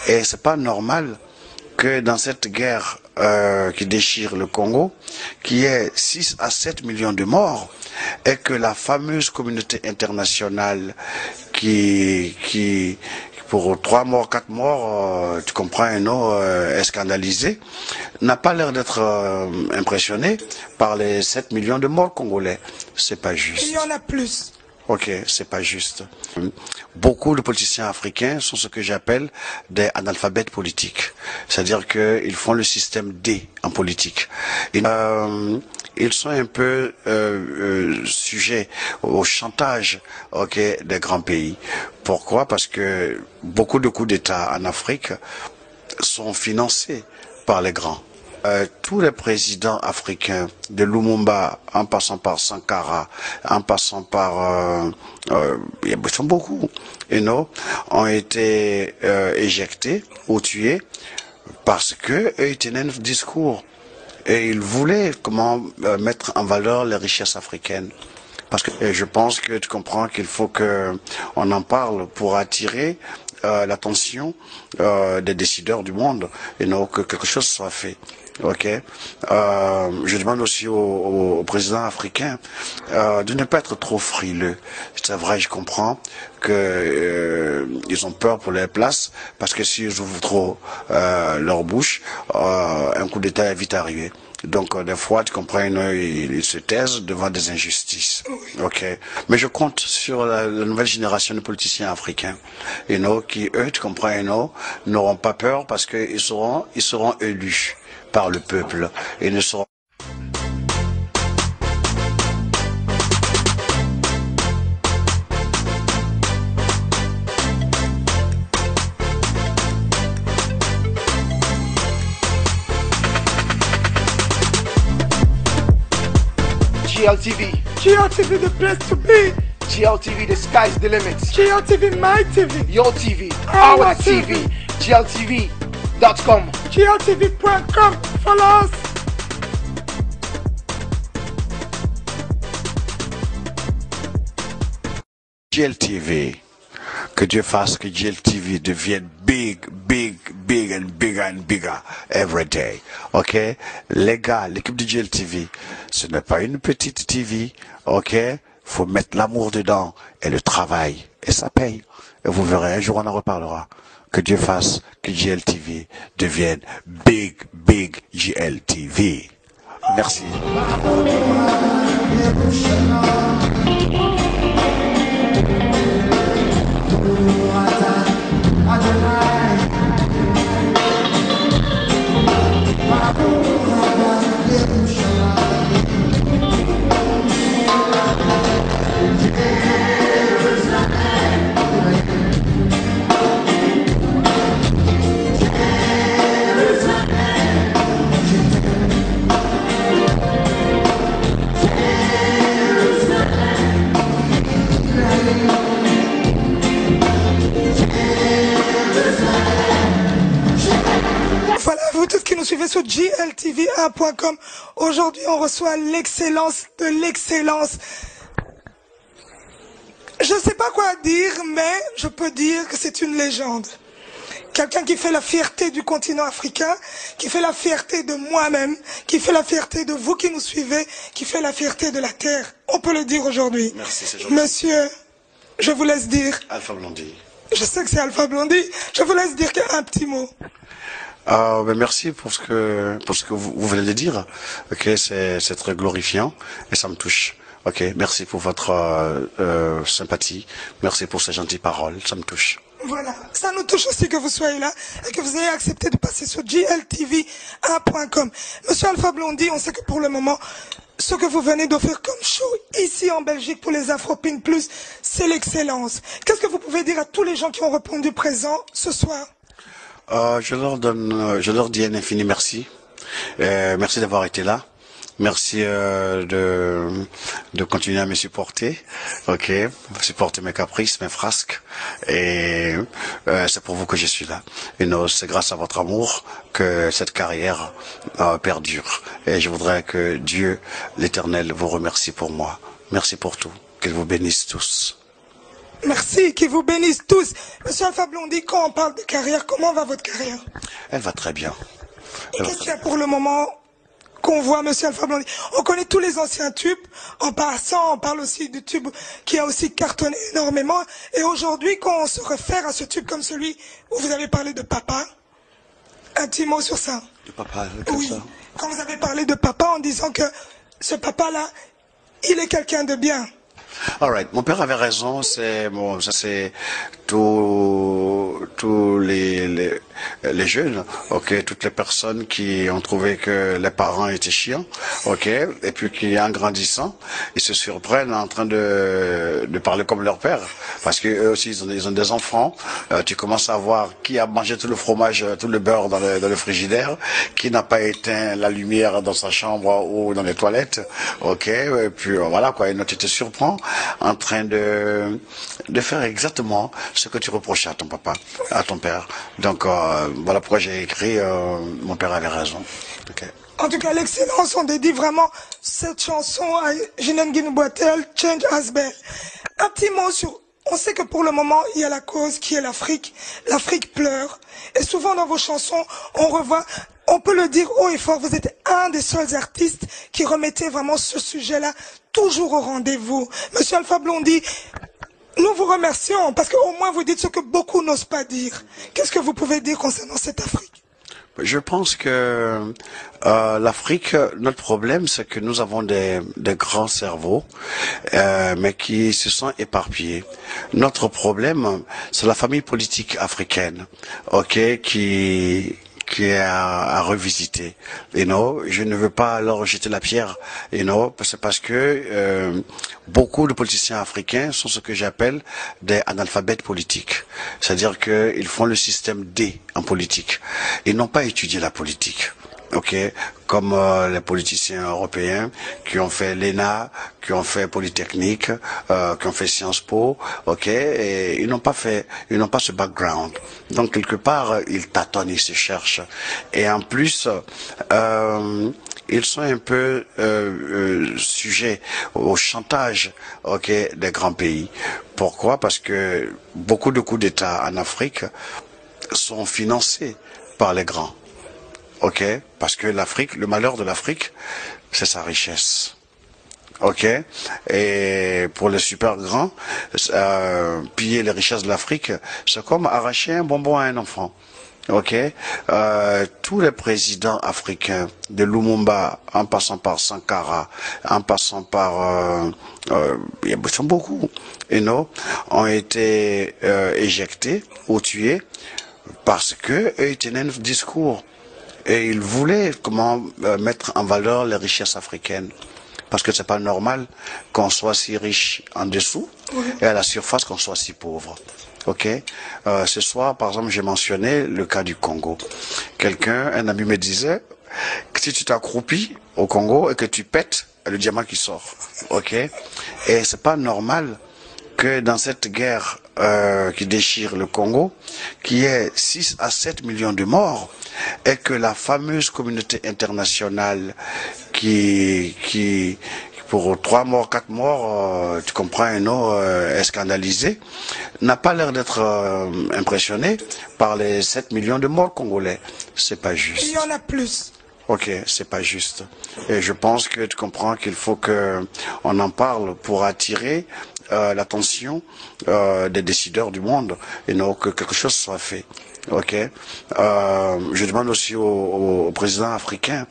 Et c'est pas normal que dans cette guerre qui déchire le Congo, qu'il y ait 6 à 7 millions de morts et que la fameuse communauté internationale qui pour 3 morts, 4 morts, tu comprends, est scandalisée, n'a pas l'air d'être impressionné par les 7 millions de morts congolais. C'est pas juste. Il y en a plus. Ok, c'est pas juste. Beaucoup de politiciens africains sont ce que j'appelle des analphabètes politiques. C'est-à-dire qu'ils font le système D en politique. Ils sont un peu sujets au chantage, ok, des grands pays. Pourquoi? Parce que beaucoup de coups d'État en Afrique sont financés par les grands. Tous les présidents africains, de Lumumba, en passant par Sankara, en passant par, ils sont beaucoup, ont été éjectés ou tués parce que eux, ils tenaient un discours et ils voulaient mettre en valeur les richesses africaines. Parce que je pense que tu comprends qu'il faut que on en parle pour attirer l'attention des décideurs du monde et non que quelque chose soit fait. Ok. Je demande aussi aux présidents africains de ne pas être trop frileux. C'est vrai, je comprends que ils ont peur pour les places parce que s'ils ouvrent trop leur bouche, un coup d'État est vite arrivé. Donc des fois, tu comprends, ils se taisent devant des injustices. Ok. Mais je compte sur la nouvelle génération de politiciens africains, qui eux, tu comprends, n'auront pas peur parce qu'ils seront élus par le peuple et ne seront GLTV. GLTV, the place to be. GLTV, the sky's the limit. GLTV, my TV. Your TV, Our our TV. GLTV.com. GLTV.com. Follow us. GLTV. Que Dieu fasse que GLTV devienne big, big, big and bigger and bigger every day. Ok? Les gars, l'équipe de GLTV, ce n'est pas une petite TV. Ok? Faut mettre l'amour dedans et le travail. Et ça paye. Et vous verrez, un jour on en reparlera. Que Dieu fasse que GLTV devienne big, big GLTV. Merci. Voilà, vous tous qui nous suivez sur gltv1.com. Aujourd'hui, on reçoit l'excellence de l'excellence. Je ne sais pas quoi dire, mais je peux dire que c'est une légende. Quelqu'un qui fait la fierté du continent africain, qui fait la fierté de moi-même, qui fait la fierté de vous qui nous suivez, qui fait la fierté de la terre. On peut le dire aujourd'hui. Merci, c'est gentil. Monsieur, je vous laisse dire. Alpha Blondy. Je sais que c'est Alpha Blondy. Je vous laisse dire un petit mot. Merci pour ce que vous venez de dire. Ok, c'est très glorifiant et ça me touche. Ok, merci pour votre sympathie. Merci pour ces gentilles paroles. Ça me touche. Voilà, ça nous touche aussi que vous soyez là et que vous ayez accepté de passer sur gltv1.com. Monsieur Alpha Blondy, on sait que pour le moment, ce que vous venez d'offrir comme show ici en Belgique pour les Afropin Plus, c'est l'excellence. Qu'est-ce que vous pouvez dire à tous les gens qui ont répondu présent ce soir? Je leur dis un infini merci. Merci d'avoir été là. Merci de continuer à me supporter, ok, supporter mes caprices, mes frasques, et c'est pour vous que je suis là. Et c'est grâce à votre amour que cette carrière perdure. Et je voudrais que Dieu, l'Éternel, vous remercie pour moi. Merci pour tout. Qu'il vous bénisse tous. Merci, qu'ils vous bénissent tous. Monsieur Alpha Blondy, quand on parle de carrière, comment va votre carrière? Elle va très bien. Et qu'est-ce qu'il y a pour le moment qu'on voit, Monsieur Alpha Blondy? On connaît tous les anciens tubes. En passant, on parle aussi du tube qui a aussi cartonné énormément. Et aujourd'hui, quand on se réfère à ce tube comme celui où vous avez parlé de papa, un petit mot sur ça. Le papa, comme Oui, ça. quand vous avez parlé de papa en disant que ce papa-là, il est quelqu'un de bien. All right. Mon père avait raison, c'est bon, ça c'est tous les jeunes, ok, toutes les personnes qui ont trouvé que les parents étaient chiants, ok, et puis qui en grandissant, ils se surprennent en train de parler comme leur père, parce que eux aussi ils ont des enfants. Tu commences à voir qui a mangé tout le fromage, tout le beurre dans le frigidaire, qui n'a pas éteint la lumière dans sa chambre ou dans les toilettes, ok, et puis voilà quoi, et tu te surprends en train de faire exactement ce que tu reprochais à ton papa, à ton père. Donc voilà pourquoi j'ai écrit Mon père avait raison. Okay. En tout cas, l'excellence, on dédie vraiment cette chanson à Jeanine Guinée-Boitel, Change Has Been. Un petit mot sur... On sait que pour le moment, il y a la cause qui est l'Afrique. L'Afrique pleure. Et souvent dans vos chansons, on revoit... On peut le dire haut et fort, vous êtes un des seuls artistes qui remettez vraiment ce sujet-là toujours au rendez-vous. Monsieur Alpha Blondy, nous vous remercions parce qu'au moins vous dites ce que beaucoup n'osent pas dire. Qu'est-ce que vous pouvez dire concernant cette Afrique? Je pense que l'Afrique, notre problème, c'est que nous avons des grands cerveaux, mais qui se sont éparpillés. Notre problème, c'est la famille politique africaine, ok, qui est à revisiter. Je ne veux pas leur jeter la pierre, c'est parce que beaucoup de politiciens africains sont ce que j'appelle des analphabètes politiques. C'est-à-dire qu'ils font le système D en politique. Ils n'ont pas étudié la politique. Ok, comme les politiciens européens qui ont fait l'ENA, qui ont fait Polytechnique, qui ont fait Sciences Po, ok, et ils n'ont pas ce background. Donc quelque part, ils tâtonnent, ils se cherchent, et en plus, ils sont un peu sujets au chantage, ok, des grands pays. Pourquoi? Parce que beaucoup de coups d'État en Afrique sont financés par les grands. Ok, parce que l'Afrique, le malheur de l'Afrique, c'est sa richesse. Ok, et pour les super grands, piller les richesses de l'Afrique, c'est comme arracher un bonbon à un enfant. Ok, tous les présidents africains, de Lumumba, en passant par Sankara, en passant par, il y sont beaucoup, ont été éjectés ou tués parce que ils tenaient un discours. Et ils voulaient mettre en valeur les richesses africaines. Parce que c'est pas normal qu'on soit si riche en dessous et à la surface qu'on soit si pauvre. Ok. Ce soir, par exemple, j'ai mentionné le cas du Congo. Un ami me disait que si tu t'accroupis au Congo et que tu pètes, le diamant qui sort. Ok. Et c'est pas normal que dans cette guerre qui déchire le Congo, qu'il y ait 6 à 7 millions de morts, et que la fameuse communauté internationale qui pour 3 morts, 4 morts, tu comprends, est scandalisée, n'a pas l'air d'être impressionnée par les 7 millions de morts congolais. C'est pas juste. Il y en a plus. Ok, c'est pas juste. Et je pense que tu comprends qu'il faut que on en parle pour attirer l'attention des décideurs du monde et que quelque chose soit fait. Ok. Je demande aussi aux présidents africains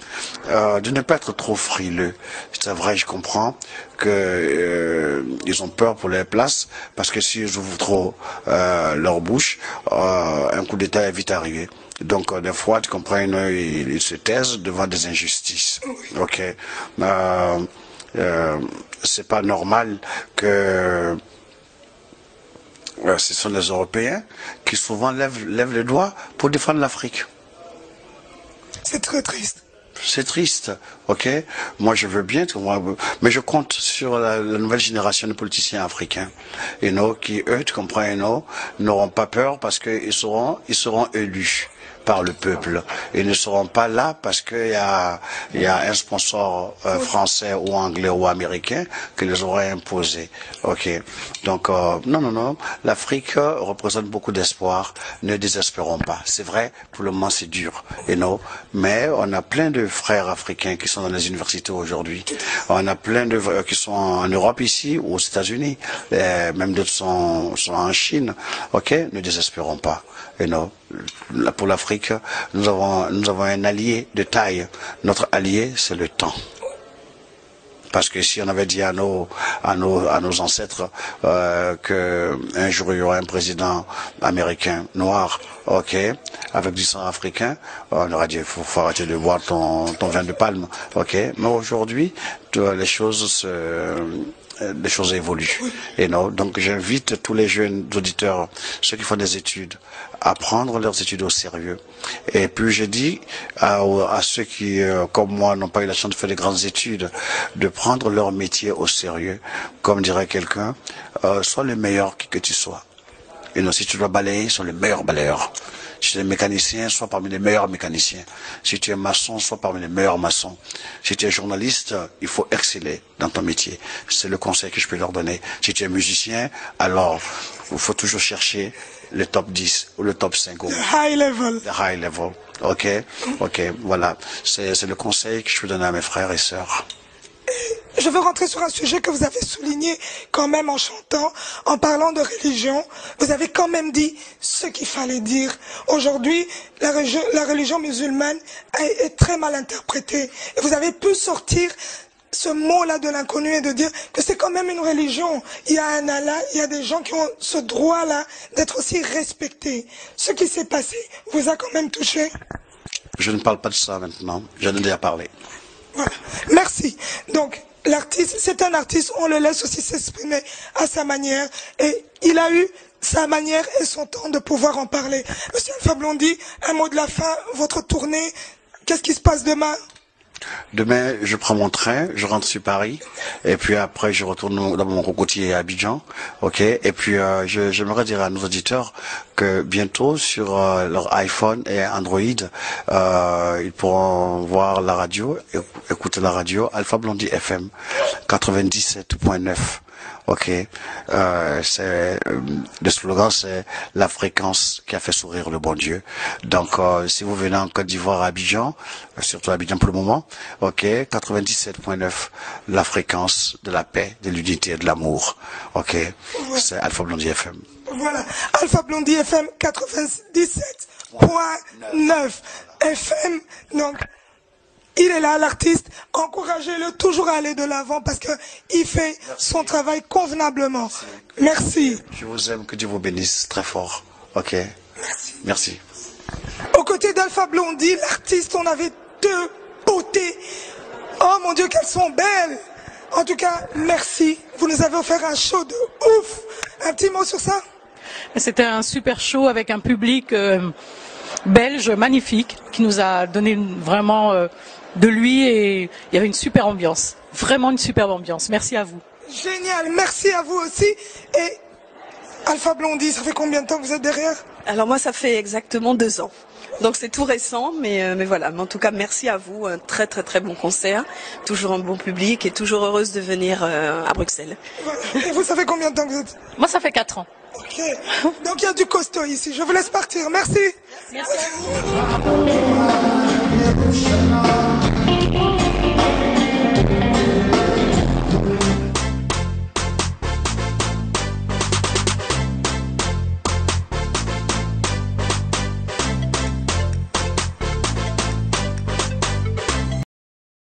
de ne pas être trop frileux. C'est vrai, je comprends que ils ont peur pour les places parce que s'ils ouvrent trop leur bouche, un coup d'État est vite arrivé. Donc des fois, tu comprends, ils se taisent devant des injustices. Ok. C'est pas normal que ce sont les Européens qui souvent lèvent les doigts pour défendre l'Afrique. C'est très triste. c'est triste, ok. Moi, je veux bien, mais je compte sur la nouvelle génération de politiciens africains, qui, eux, tu comprends, n'auront pas peur parce qu'ils seront élus par le peuple. Ils ne seront pas là parce qu'il y a un sponsor français ou anglais ou américain qui les aurait imposé. Ok. Donc non. L'Afrique représente beaucoup d'espoir. Ne désespérons pas. C'est vrai, pour le moment c'est dur, mais on a plein de frères africains qui sont dans les universités aujourd'hui. On a plein de qui sont en Europe ici ou aux États-Unis. Même d'autres sont en Chine. Ok. Ne désespérons pas. Pour l'Afrique, nous avons un allié de taille. Notre allié, c'est le temps. Parce que si on avait dit à nos ancêtres qu'un jour il y aurait un président américain noir, ok, avec du sang africain, on aurait dit il faut arrêter de boire ton vin de palme, ok. Mais aujourd'hui, les choses évoluent. Donc j'invite tous les jeunes auditeurs, ceux qui font des études, à prendre leurs études au sérieux. Et puis je dis à ceux qui, comme moi, n'ont pas eu la chance de faire de grandes études, de prendre leur métier au sérieux. Comme dirait quelqu'un, sois le meilleur que tu sois. Si tu dois balayer, sois le meilleur balayeur. Si tu es mécanicien, sois parmi les meilleurs mécaniciens. Si tu es maçon, sois parmi les meilleurs maçons. Si tu es journaliste, il faut exceller dans ton métier. C'est le conseil que je peux leur donner. Si tu es musicien, alors il faut toujours chercher le top 10 ou le top 5. The high level. The high level. Ok, voilà. C'est le conseil que je peux donner à mes frères et sœurs. Je veux rentrer sur un sujet que vous avez souligné quand même en chantant, en parlant de religion. Vous avez quand même dit ce qu'il fallait dire. Aujourd'hui, la religion musulmane est très mal interprétée. Et vous avez pu sortir ce mot-là de l'inconnu et de dire que c'est quand même une religion. Il y a un Allah, il y a des gens qui ont ce droit-là d'être aussi respectés. Ce qui s'est passé vous a quand même touché? Je ne parle pas de ça maintenant. J'en ai déjà parlé. Voilà. Merci. Donc, l'artiste, c'est un artiste, on le laisse aussi s'exprimer à sa manière. Et il a eu sa manière et son temps de pouvoir en parler. Monsieur Alpha Blondy, un mot de la fin, votre tournée, qu'est-ce qui se passe demain? Demain, je prends mon train, je rentre sur Paris, et puis après, je retourne dans mon cocotier à Abidjan, ok. Et puis, j'aimerais dire à nos auditeurs que bientôt, sur leur iPhone et Android, ils pourront voir la radio, écouter la radio Alpha Blondy FM 97.9. Ok, le slogan c'est la fréquence qui a fait sourire le bon Dieu. Donc si vous venez en Côte d'Ivoire à Abidjan, surtout à Abidjan pour le moment, ok, 97.9, la fréquence de la paix, de l'unité et de l'amour. Ok, c'est Alpha Blondy FM. Voilà, Alpha Blondy FM 97.9 FM. Donc il est là, l'artiste, encouragez-le toujours à aller de l'avant parce que il fait son travail convenablement. Merci. Je vous aime, que Dieu vous bénisse très fort. Ok. Merci. Aux côtés d'Alpha Blondy, l'artiste, on avait deux beautés. Oh mon Dieu, qu'elles sont belles. En tout cas, merci. Vous nous avez offert un show de ouf. Un petit mot sur ça? C'était un super show avec un public belge magnifique qui nous a donné vraiment de lui et il y avait une super ambiance, vraiment une superbe ambiance. Merci à vous. Génial, merci à vous aussi. Et Alpha Blondy, ça fait combien de temps que vous êtes derrière? Alors moi, ça fait exactement 2 ans. Donc c'est tout récent, mais voilà. Mais en tout cas, merci à vous. Un très très très bon concert, toujours un bon public et toujours heureuse de venir à Bruxelles. Voilà. Et vous savez combien de temps que vous êtes? Moi, ça fait 4 ans. Ok. Donc il y a du costaud ici. Je vous laisse partir. Merci. Merci à vous.